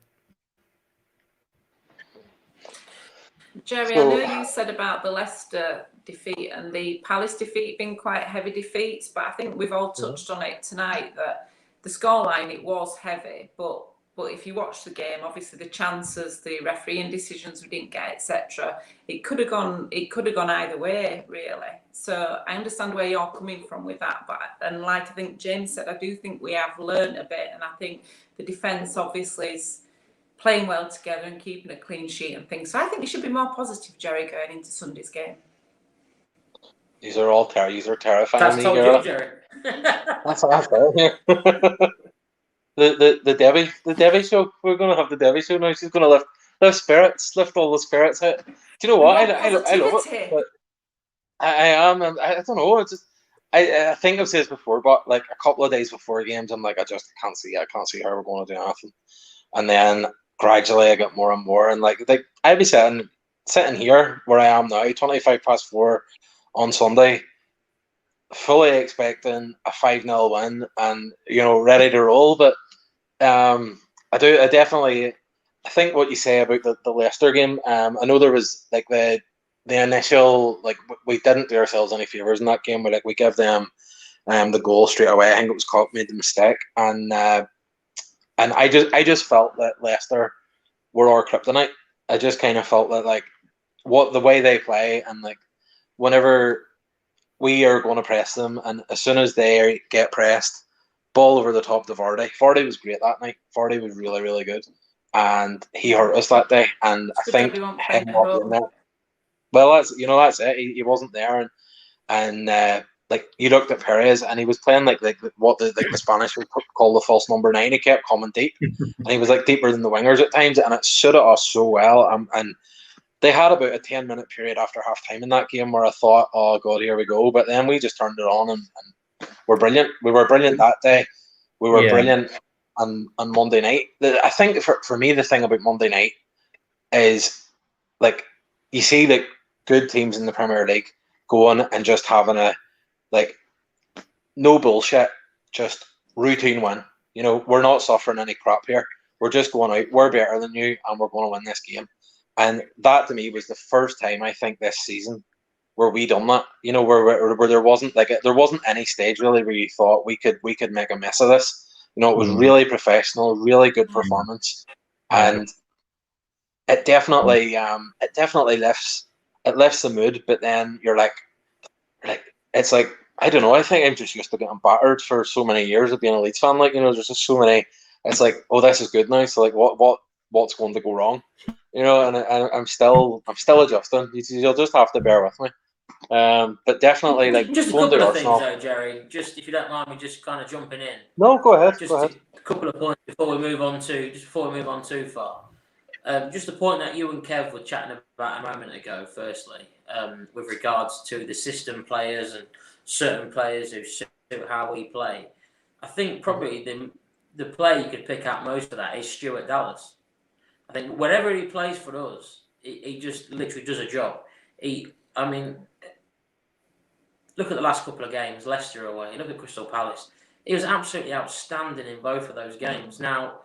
Gerry, I know you said about the Leicester defeat and the Palace defeat being quite heavy defeats, but I think we've all touched on it tonight that the scoreline, it was heavy, but But if you watch the game, obviously the chances, the refereeing decisions we didn't get, etc., it could have gone either way, really. So I understand where you're coming from with that, and like I think James said, I do think we have learned a bit, and I think the defence obviously is playing well together and keeping a clean sheet and things. So I think we should be more positive, Gerry, going into Sunday's game. These are all terrifying. That's me, told you, Gerry. That's the Debbie show. We're going to have the Debbie show now. She's going to lift all the spirits out. Do you know what? I love it. But I am. I don't know. It's just, I think I've said this before, but like a couple of days before games, I'm like, I can't see how we're going to do anything. And then gradually I get more and more, and like I'd be sitting here where I am now, 4:25 on Sunday, fully expecting a 5-0 win and ready to roll. But I think what you say about the Leicester game, I know there was like the initial, like, we didn't do ourselves any favours in that game. We give them the goal straight away. I think it was Cock made the mistake, and I just felt that Leicester were our kryptonite. I just kind of felt that, like, the way they play, and like whenever we are going to press them, and as soon as they get pressed, ball over the top to Vardy. Vardy was great that night. Vardy was really, really good, and he hurt us that day. And I think him not being there. Well, that's it. He wasn't there, and like, you looked at Perez, and he was playing like what the Spanish would call the false number 9. He kept coming deep, and he was like deeper than the wingers at times, and it suited us so well. And they had about a 10-minute period after half time in that game where I thought, oh God, here we go. But then we just turned it on, and we're brilliant. We were brilliant that day. We were brilliant on Monday night. I think for me, the thing about Monday night is, like, you see like good teams in the Premier League going and just having a, like, no bullshit, just routine win. We're not suffering any crap here. We're just going out. We're better than you, and we're going to win this game. And that, to me, was the first time, I think, this season where we done that. Where there wasn't any stage really where you thought we could make a mess of this. It was really professional, really good performance, and it definitely lifts the mood. But then you're like it's like, I don't know. I think I'm just used to getting battered for so many years of being a Leeds fan. Like, there's just so many. It's like, oh, this is good now. So like, what's going to go wrong? And I'm still adjusting. You'll just have to bear with me. But definitely, like, just a couple of things though, Gerry. Just, if you don't mind me, just kind of jumping in. No, go ahead. A couple of points before we move on too far. Just the point that you and Kev were chatting about a moment ago. Firstly, with regards to the system players and certain players who suit how we play, I think probably the player you could pick out most of that is Stuart Dallas. I think whenever he plays for us, he just literally does a job. Look at the last couple of games, Leicester away, look at Crystal Palace. He was absolutely outstanding in both of those games. Now,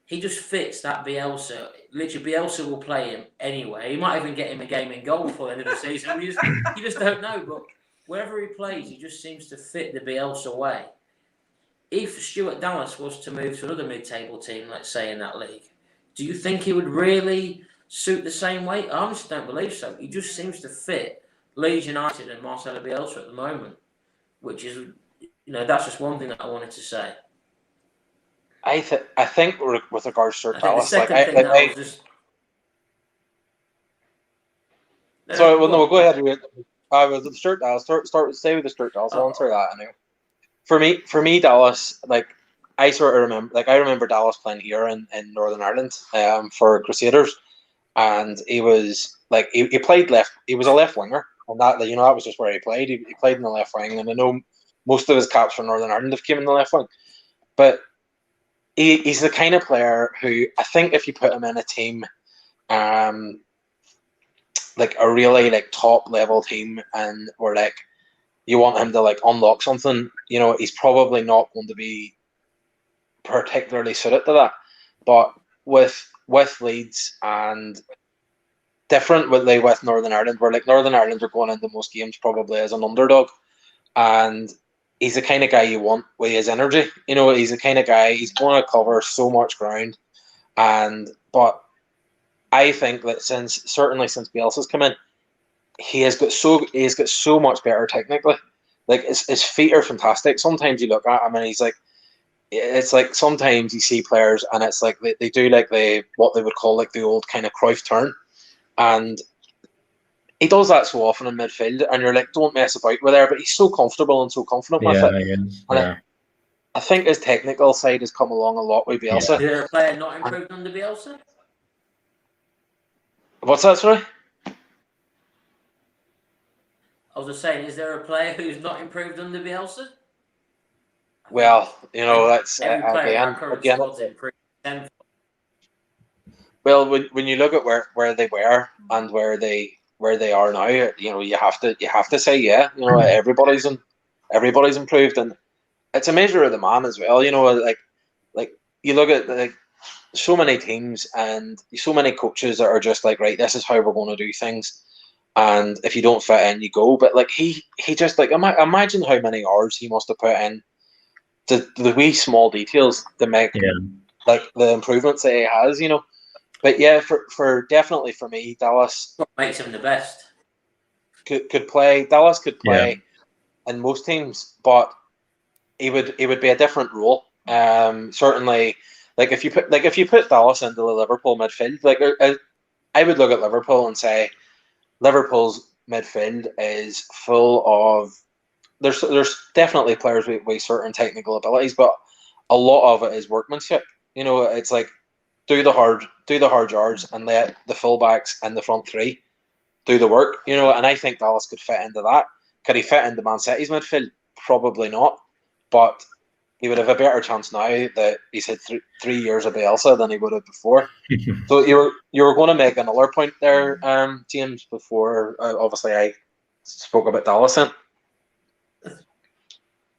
he just fits that Bielsa. Literally, Bielsa will play him anyway. He might even get him a game in goal before the end of the season. You just don't know. But wherever he plays, he just seems to fit the Bielsa way. If Stuart Dallas was to move to another mid-table team, let's say in that league, do you think he would really suit the same way? I honestly don't believe so. He just seems to fit Leeds United and Marcelo Bielsa at the moment, which is, that's just one thing that I wanted to say. I think with regards to Stuart Dallas, go ahead. Go ahead. With the Stuart Dallas, stay with the Stuart Dallas. I'll answer that anyway. For me, Dallas, like, I remember Dallas playing here in Northern Ireland for Crusaders, and he was like, he played left. He was a left winger, and that was just where he played. He played in the left wing, and I know most of his caps for Northern Ireland have came in the left wing, but he's the kind of player who, I think, if you put him in a team, like a really like top level team, and where like you want him to like unlock something, he's probably not going to be particularly suited to that. But with Leeds, and differently with Northern Ireland, where like Northern Ireland are going into most games probably as an underdog, and he's the kind of guy you want with his energy. You know, he's the kind of guy, he's going to cover so much ground. But I think that certainly since Bielsa's come in, he has got so much better technically. Like his feet are fantastic. Sometimes you look at him and it's like sometimes you see players and it's like they do like what they would call like the old kind of Cruyff turn, and he does that so often in midfield, and you're like, don't mess about with there. But he's so comfortable and so confident with it. I think his technical side has come along a lot with Bielsa. Is there a player not improved under Bielsa? What's that, sorry? I was just saying, is there a player who's not improved under Bielsa? Well, you know, that's again. Well, when you look at where they were and where they are now, you know, you have to say, yeah, you know, everybody's improved, and it's a measure of the man as well. You know, like you look at like so many teams and so many coaches that are just like, right, this is how we're going to do things, and if you don't fit in, you go. But like he just like imagine how many hours he must have put in to the wee small details to make like the improvements that he has. You know. But yeah, for definitely for me, Dallas what makes him the best. Could play. Dallas could play in most teams, but he would be a different role. Certainly, like if you put Dallas into the Liverpool midfield, like I would look at Liverpool and say Liverpool's midfield is full of. There's definitely players with certain technical abilities, but a lot of it is workmanship. You know, it's like. Do the hard yards and let the fullbacks and the front three do the work, you know. And I think Dallas could fit into that. Could he fit into Man City's midfield? Probably not. But he would have a better chance now that he's had 3 years of Bielsa than he would have before. So you were going to make another point there, James, before obviously I spoke about Dallas. Oh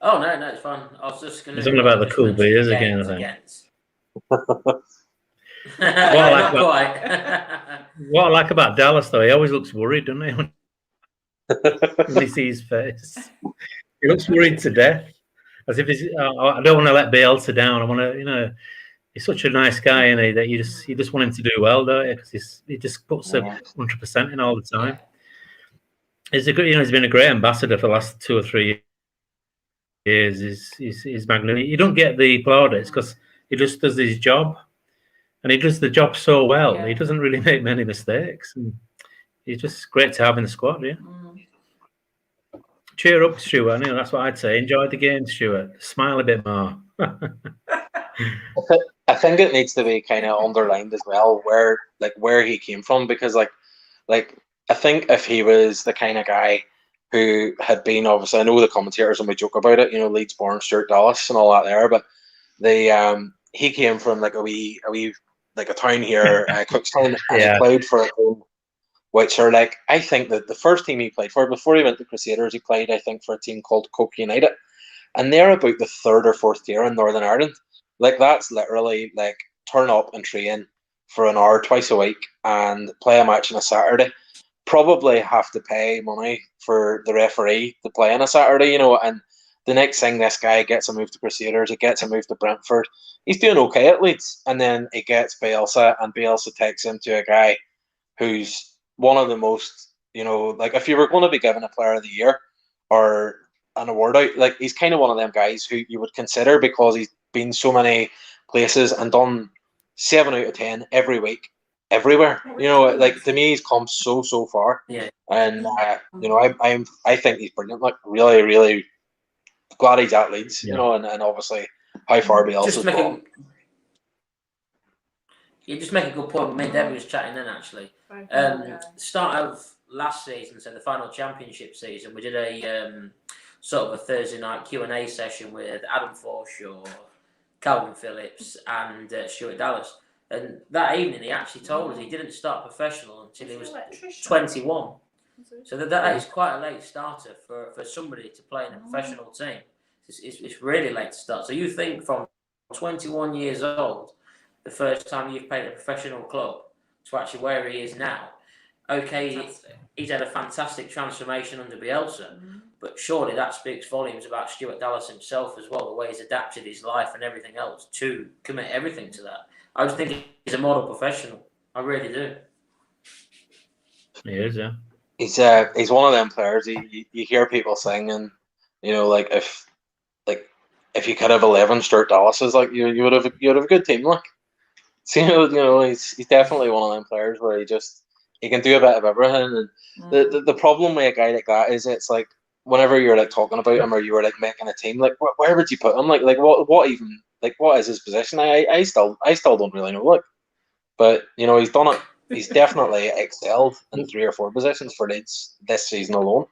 no, it's fine. I was just going to. Something about the cool beers again, I think. What I like about Dallas, though, he always looks worried, doesn't he? When he sees his face, he looks worried to death, as if he's. I don't want to let Bielsa down. I want to, you know, he's such a nice guy, and that you just want him to do well, don't you? Because he just puts 100% in all the time. He's he's been a great ambassador for the last 2 or 3 years. He's magnificent. You don't get the plaudits because he just does his job. And he does the job so well. Yeah. He doesn't really make many mistakes. And he's just great to have in the squad, yeah. Cheer up, Stuart. You know, that's what I'd say. Enjoy the game, Stuart. Smile a bit more. I think it needs to be kind of underlined as well where he came from, because like I think if he was the kind of guy who had been, obviously I know the commentators and we joke about it, you know, Leeds born Stuart Dallas and all that there, but he came from like a wee like a town here, Cookstown, and he played for a team which are like, I think that the first team he played for before he went to Crusaders, he played I think for a team called Coke United, and they're about the 3rd or 4th tier in Northern Ireland. Like that's literally like turn up and train for an hour twice a week and play a match on a Saturday. Probably have to pay money for the referee to play on a Saturday, you know, and the next thing this guy gets a move to Crusaders, he gets a move to Brentford. He's doing okay at Leeds, and then he gets Bielsa, and Bielsa takes him to a guy who's one of the most, you know, like if you were going to be given a Player of the Year or an award out, like he's kind of one of them guys who you would consider because he's been so many places and done 7 out of 10 every week, everywhere. You know, like to me, he's come so far. Yeah. And you know, I think he's brilliant. Like really, really glad he's at Leeds. You know, and obviously how far Bielsa's gone. You just make a good point. Me and Debbie was chatting then actually. Start of last season, so the final championship season, we did a sort of a Thursday night Q&A session with Adam Forshaw, Calvin Phillips, and Stuart Dallas. And that evening, he actually told us he didn't start professional until he was 21. So that is quite a late starter for somebody to play in a professional team. It's really late to start. So you think from 21 years old, the first time you've played a professional club, to actually where he is now. Okay, he's had a fantastic transformation under Bielsa, But surely that speaks volumes about Stuart Dallas himself as well, the way he's adapted his life and everything else to commit everything to that. I just think he's a model professional. I really do. He is, yeah. He's one of them players. You hear people singing, like if you could have 11 Stuart Dallases, like you would have a good team. Like, so he's definitely one of them players where he can do a bit of everything. And the problem with a guy like that is it's like whenever you're like talking about him or you were like making a team, like where would you put him? Like what even like what is his position? I still don't really know. Like, but he's done it. He's definitely excelled in 3 or 4 positions for Leeds this season alone.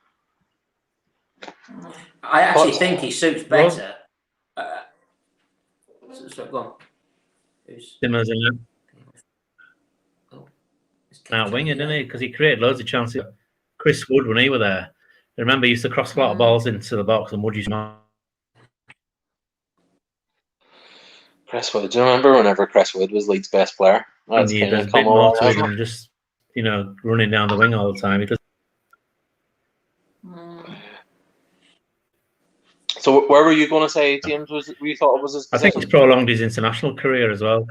I actually think he suits better. So go on. Simmers in that winger, didn't he? Because he created loads of chances. Chris Wood, when he were there, I remember he used to cross a lot of balls into the box and Wood used to. Chris Wood. Do you remember whenever Chris Wood was Leeds' best player? There's a bit more to it than just running down the wing all the time. He does. So where were you going to say, James? You thought it was his position? I think he's prolonged his international career as well.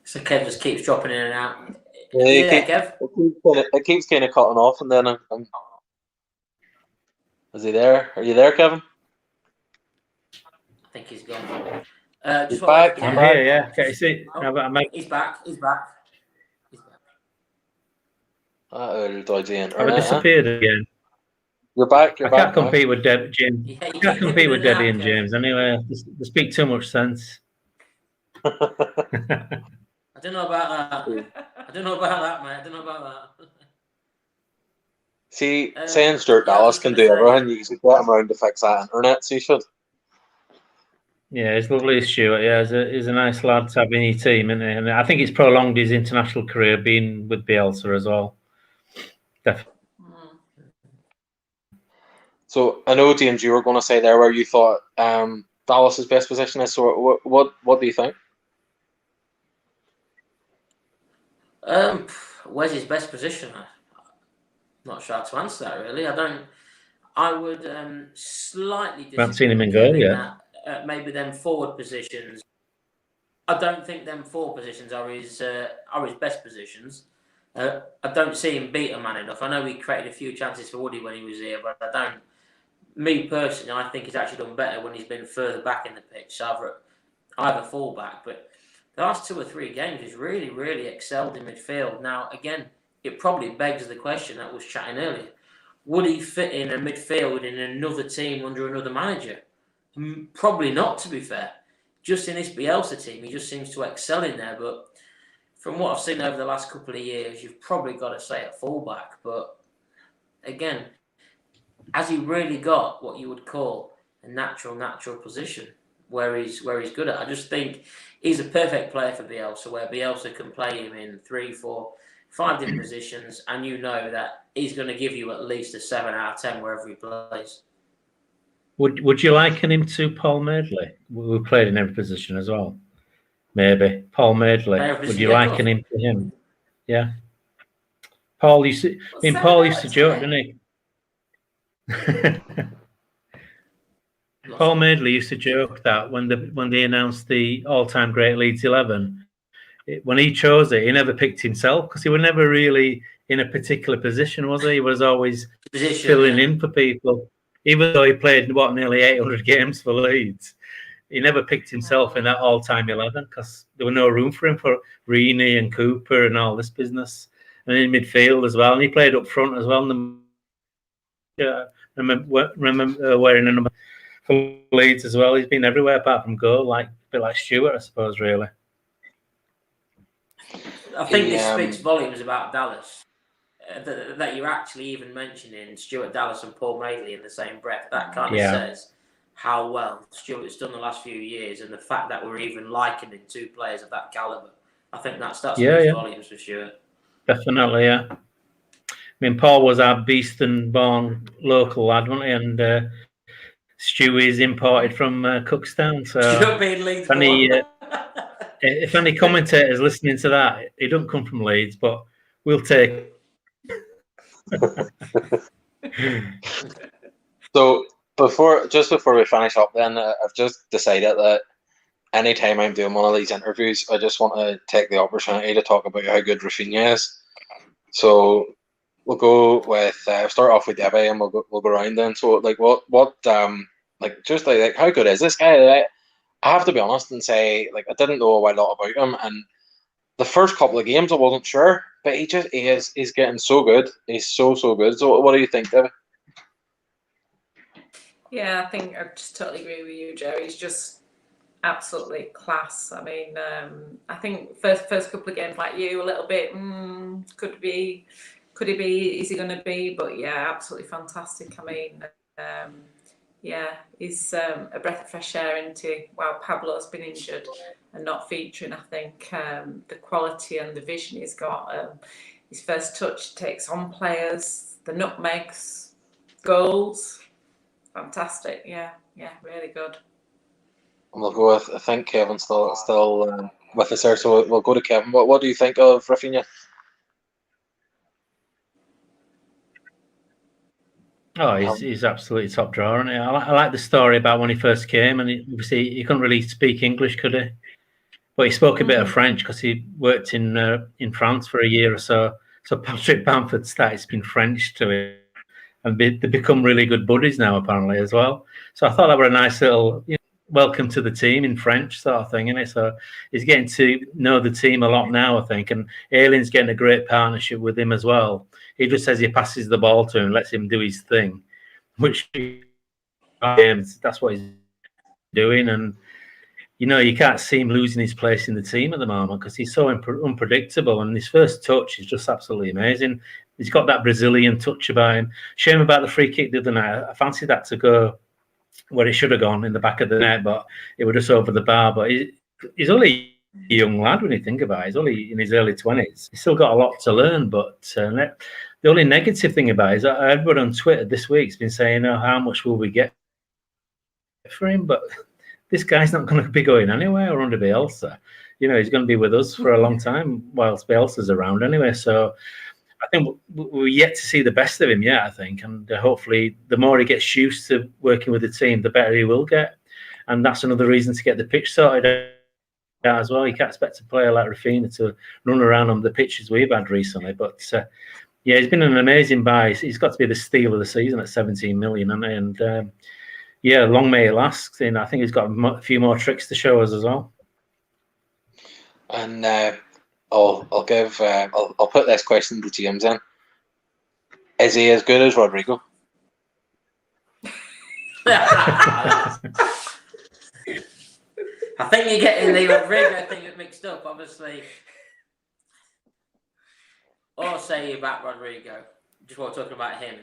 So Kev just keeps dropping in and out. Yeah, Kev. It keeps kind of cutting off, and then is he there? Are you there, Kevin? I think he's gone. He's back. I'm here, yeah. Okay, you see? He's back. He's back. Dodgy internet. I've disappeared again. You're back. I can't compete with James. I can't compete with Debbie and James anyway. They speak too much sense. I don't know about that. Mate. I don't know about that. See, saying Stuart Dallas can do everything, you should get him around to fix that internet, so you should. Yeah, he's lovely, Stuart. Yeah, he's a nice lad to have in your team, isn't he? And I think he's prolonged his international career being with Bielsa as well. Definitely. So I know, James, you were going to say there where you thought Dallas's best position is. So what do you think? Where's his best position? I'm not sure how to answer that really. I would slightly disagree. Haven't seen him in goal yet. Maybe them forward positions. I don't think them forward positions are his best positions. I don't see him beat a man enough. I know he created a few chances for Woody when he was here, but I don't. Me personally, I think he's actually done better when he's been further back in the pitch, either full back. But the last 2 or 3 games, he's really, really excelled in midfield. Now, again, it probably begs the question that was chatting earlier. Would he fit in a midfield in another team under another manager? Probably not, to be fair. Just in this Bielsa team, he just seems to excel in there. But from what I've seen over the last couple of years, you've probably got to say at fullback. But again, has he really got what you would call a natural position where he's good at? I just think he's a perfect player for Bielsa, where Bielsa can play him in 3, 4, 5 different positions, and you know that he's going to give you at least a 7 out of 10 wherever he plays. Would you liken him to Paul Madeley, who played in every position as well? Maybe Paul Madeley. Would you liken him to him? Yeah. Paul used to joke, didn't he? Paul Madeley used to joke that when they announced the all-time great Leeds 11, when he chose it, he never picked himself because he was never really in a particular position, was he? He was always filling in for people. Even though he played nearly 800 games for Leeds, he never picked himself in that all-time 11 because there was no room for him for Reaney and Cooper and all this business, and in midfield as well. And he played up front as well. Remember wearing a number for Leeds as well. He's been everywhere apart from goal, a bit like Stuart, I suppose. Really, I think this speaks volumes about Dallas. That you're actually even mentioning Stuart Dallas and Paul Madeley in the same breath. That kind of says how well Stuart's done the last few years, and the fact that we're even likening 2 players of that caliber. I think that speaks volumes for Stuart. Definitely, yeah. I mean, Paul was our Beeston-born local lad, wasn't he? And Stewie's imported from Cookstown. So if any commentators listening to that, he don't come from Leeds, but we'll take. So just before we finish up, then I've just decided that anytime I'm doing one of these interviews, I just want to take the opportunity to talk about how good Rafinha is. So we'll go with start off with Debbie, and we'll go around then. So like like how good is this guy? I have to be honest and say, like, I didn't know a lot about him, and the first couple of games I wasn't sure, but he's getting so good. He's so good. So what do you think, Debbie? Yeah, I think I just totally agree with you, Gerry. He's just absolutely class. I mean, I think first couple of games like you, a little bit, could he be, is he going to be? But yeah, absolutely fantastic. I mean, yeah, he's a breath of fresh air into, while Pablo's been injured and not featuring. I think the quality and the vision he's got, his first touch takes on players, the nutmegs, goals, fantastic. Yeah, really good. And we'll go with, I think Kevin's still with us there, so we'll go to Kevin. What do you think of Rafinha? Oh, he's absolutely top drawer, isn't he? I like the story about when he first came, and obviously he couldn't really speak English, could he? But he spoke a bit of French because he worked in France for a year or so. So Patrick Bamford started speaking French to him, and they become really good buddies now, apparently, as well. So I thought that were a nice little welcome to the team in French sort of thing, isn't it? So he's getting to know the team a lot now, I think, and Aileen's getting a great partnership with him as well. He just says he passes the ball to him and lets him do his thing, which that's what he's doing. And you can't see him losing his place in the team at the moment because he's so unpredictable. And his first touch is just absolutely amazing. He's got that Brazilian touch about him. Shame about the free kick the other night. I fancied that to go where it should have gone, in the back of the net, but it was just over the bar. But he's only a young lad when you think about it. He's only in his early 20s. He's still got a lot to learn. But the only negative thing about it is that everyone on Twitter this week's been saying, how much will we get for him? But this guy's not going to be going anywhere under Bielsa. He's going to be with us for a long time whilst Bielsa's around anyway. So I think we're yet to see the best of him yet, I think. And hopefully the more he gets used to working with the team, the better he will get. And that's another reason to get the pitch sorted out as well. You can't expect a player like Rafinha to run around on the pitches we've had recently. But yeah, he's been an amazing buy. He's got to be the steal of the season at 17 million, hasn't he? And yeah, long may it last. And I think he's got a few more tricks to show us as well. And I'll put this question to James in. Is he as good as Rodrigo? I think you're getting the Rodrigo thing mixed up, obviously. All I'll say about Rodrigo, just while talking about him,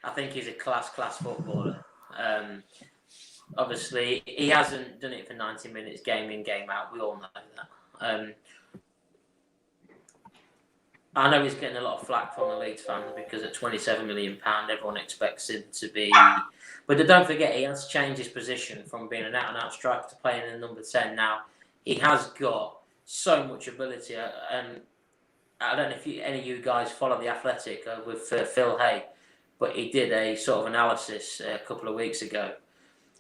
I think he's a class footballer. Obviously, he hasn't done it for 90 minutes, game in, game out. We all know that. I know he's getting a lot of flack from the Leeds fans because at £27 million, everyone expects him to be. But don't forget, he has changed his position from being an out-and-out striker to playing in the number 10 now. He has got so much ability. And I don't know if any of you guys follow The Athletic with Phil Hay, but he did a sort of analysis a couple of weeks ago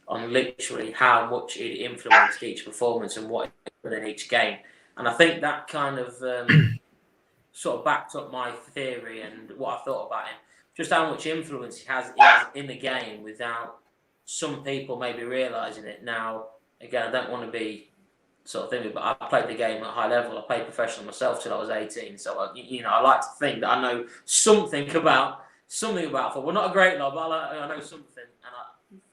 on literally how much he influenced each performance and what he did in each game. And I think that kind of sort of backed up my theory and what I thought about him. Just how much influence he has in the game without some people maybe realising it. Now, again, I don't want to be sort of thing, but I played the game at a high level. I played professional myself till I was 18. So, I like to think that I know something about football. Well, not a great lot, but I know something. And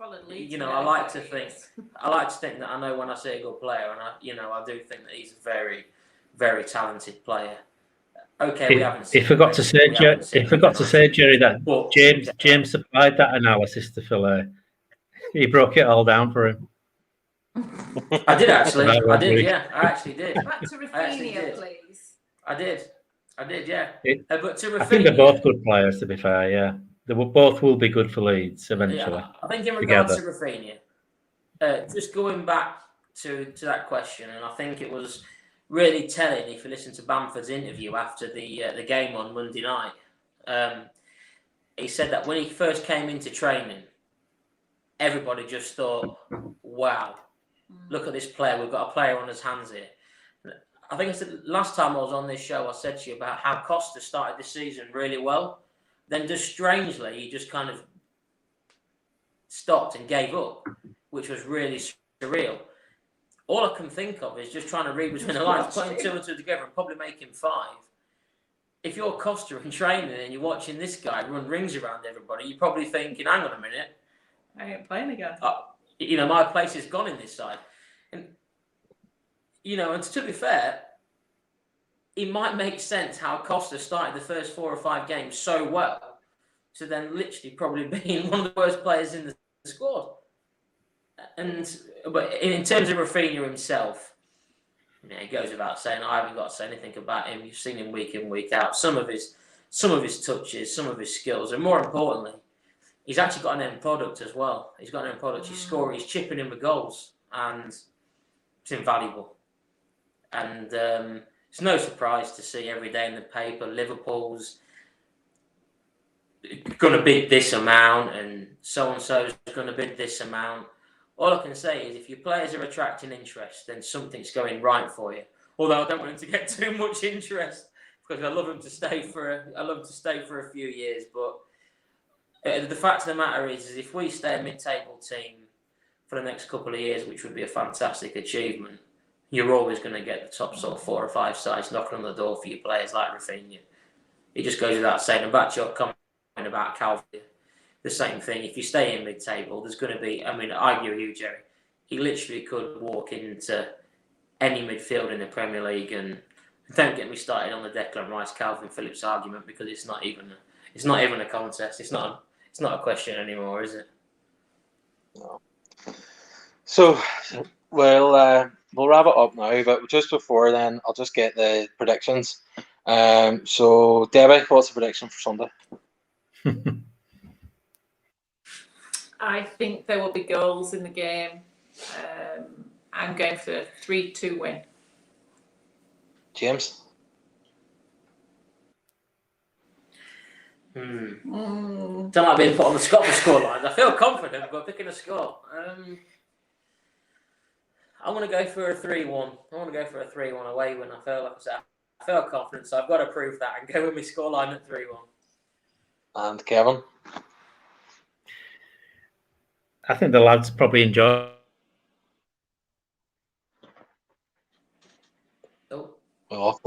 I like to think that I know when I see a good player, and I do think that he's a very, very talented player. Okay, we haven't seen. He forgot to say, Gerry, that James supplied that analysis to Phil. He broke it all down for him. I did actually. I did. Back to Rafinha, please. I did. Yeah. But to Rafinha, I think they're both good players. To be fair, yeah, they both will be good for Leeds eventually. Yeah, I think in regards to Rafinha, just going back to that question, and I think it was really telling if you listen to Bamford's interview after the game on Monday night. he said that when he first came into training, everybody just thought, wow, look at this player. We've got a player on his hands here. I think I said last time I was on this show, I said to you about how Costa started the season really well. Then just strangely, he just kind of stopped and gave up, which was really surreal. All I can think of is just trying to read between the lines, putting 2 and 2 together and probably making 5. If you're Costa in training and you're watching this guy run rings around everybody, you're probably thinking, hang on a minute. I ain't playing again. My place is gone in this side. And, and to be fair, it might make sense how Costa started the first 4 or 5 games so well to then literally probably being one of the worst players in the squad. But in terms of Rafinha himself, it goes without saying, I haven't got to say anything about him. You've seen him week in, week out. Some of his touches, some of his skills, and more importantly, he's actually got an end product as well. He's got an end product. He's scoring, he's chipping in with goals, and it's invaluable. And it's no surprise to see every day in the paper Liverpool's going to bid this amount and so is going to bid this amount. All I can say is if your players are attracting interest, then something's going right for you. Although I don't want them to get too much interest because I love them to stay for a few years. But the fact of the matter is if we stay a mid-table team for the next couple of years, which would be a fantastic achievement, you're always going to get the top sort of 4 or 5 sides knocking on the door for your players like Rafinha. It just goes without saying. And back to your comment about Calvin, the same thing. If you stay in mid-table, there's going to be, I argue with you, Gerry. He literally could walk into any midfield in the Premier League, and don't get me started on the Declan Rice, Calvin Phillips argument because it's not even a contest. It's not a question anymore, is it? No. So, we'll wrap it up now, but just before then, I'll just get the predictions. So, Debbie, what's the prediction for Sunday? I think there will be goals in the game. I'm going for a 3-2 win. James? Don't like being put on the spot for scorelines. I feel confident about picking a score. I want to go for a 3-1. I want to go for a 3-1 away win. I feel confident, so I've got to prove that and go with my scoreline at 3-1. And Kevin? I think the lads probably enjoy. Oh,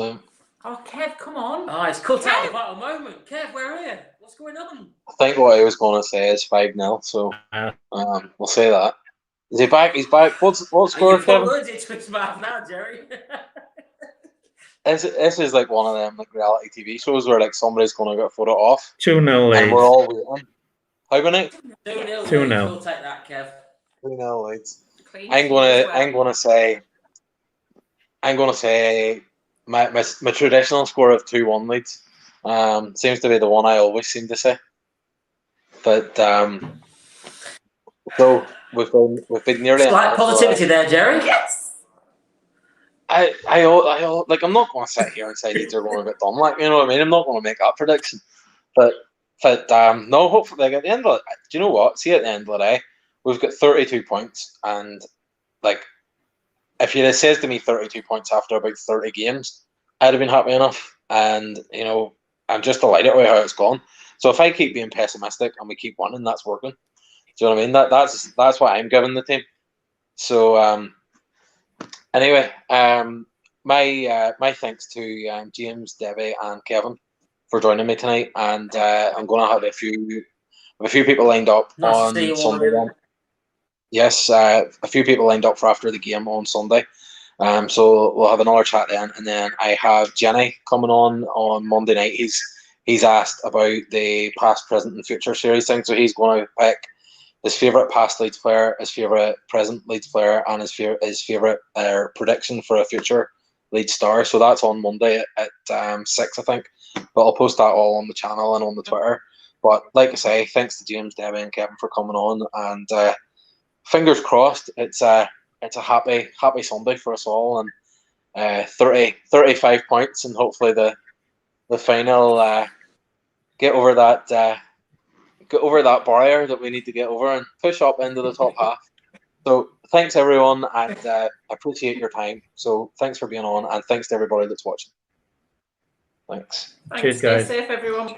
Kev, come on. Oh, it's cut out about a moment. Kev, where are you? What's going on? I think what I was going to say is 5-0, so we'll say that. Is he back? He's back. What score, Kevin? Words into his mouth now, Gerry. This is like one of them like reality TV shows where like somebody's going to get a photo off. 2-0 Leeds. And we're all waiting. How many? 2-0. 2-0. We'll take that, Kev. 2-0 Leeds. I'm gonna say my traditional score of 2-1 Leeds. Seems to be the one I always seem to say. But so we've been nearly slight positivity there, Gerry. Yes. I I'm not going to sit here and say Leeds are going to get done. Like, you know what I mean? I'm not going to make that prediction. But no, hopefully, like at the end of it, do you know what? See, at the end of the day, we've got 32 points, and like, if you'd have said to me 32 points after about 30 games, I'd have been happy enough. And I'm just delighted with how it's gone. So if I keep being pessimistic and we keep winning, that's working. Do you know what I mean? That's what I'm giving the team. So anyway, my thanks to James, Debbie, and Kevin for joining me tonight, and I'm going to have a few people lined up on Sunday. Yes, a few people lined up for after the game on Sunday. So we'll have another chat then, and then I have Jenny coming on Monday night. He's asked about the past, present, and future series thing, so he's going to pick his favourite past Leeds player, his favourite present Leeds player, and his favourite prediction for a future Leeds star. So that's on Monday at 6, I think. But I'll post that all on the channel and on the Twitter. But like I say, thanks to James, Debbie, and Kevin for coming on, and fingers crossed, it's a happy Sunday for us all, and 35 points, and hopefully the final get over that get over that barrier that we need to get over and push up into the top half. So thanks everyone, and I appreciate your time. So thanks for being on, and thanks to everybody that's watching. Thanks. Thanks. Cheers, Stay guys. safe, everyone.